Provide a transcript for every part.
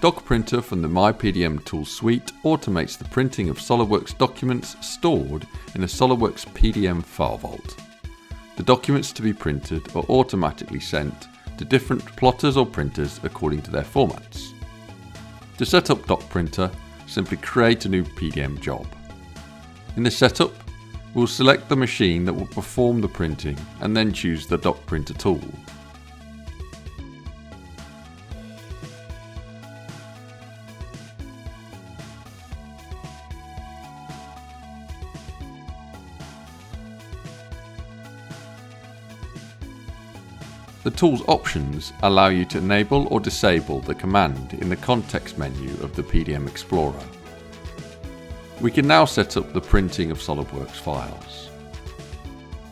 DocPrinter from the myPDMtools suite automates the printing of SOLIDWORKS documents stored in a SOLIDWORKS PDM file vault. The documents to be printed are automatically sent to different plotters or printers according to their formats. To set up DocPrinter, simply create a new PDM job. In the setup, we'll select the machine that will perform the printing and then choose the DocPrinter tool. The tool's options allow you to enable or disable the command in the context menu of the PDM Explorer. We can now set up the printing of SOLIDWORKS files.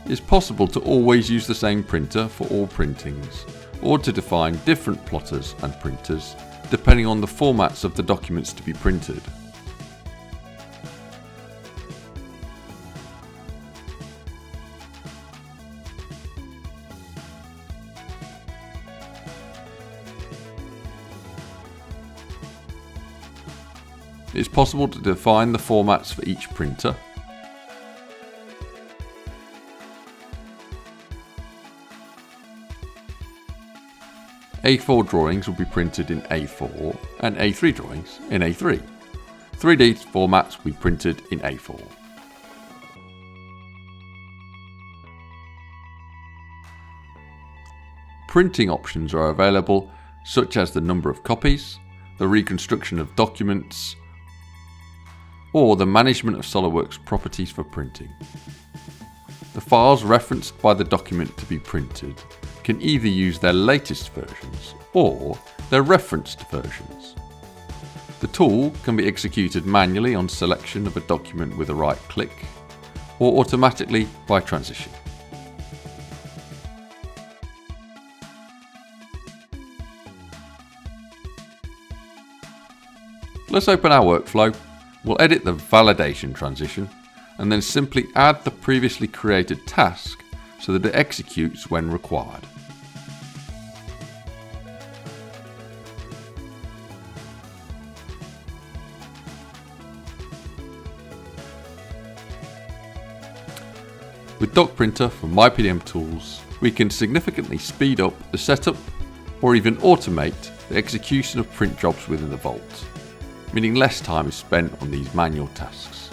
It is possible to always use the same printer for all printings, or to define different plotters and printers depending on the formats of the documents to be printed. It is possible to define the formats for each printer. A4 drawings will be printed in A4 and A3 drawings in A3. 3D formats will be printed in A4. Printing options are available, such as the number of copies, the reconstruction of documents, or the management of SOLIDWORKS properties for printing. The files referenced by the document to be printed can either use their latest versions or their referenced versions. The tool can be executed manually on selection of a document with a right click, or automatically by transition. Let's open our workflow. We'll edit the validation transition and then simply add the previously created task so that it executes when required. With DocPrinter from myPDMtools, we can significantly speed up the setup or even automate the execution of print jobs within the vault, meaning less time is spent on these manual tasks.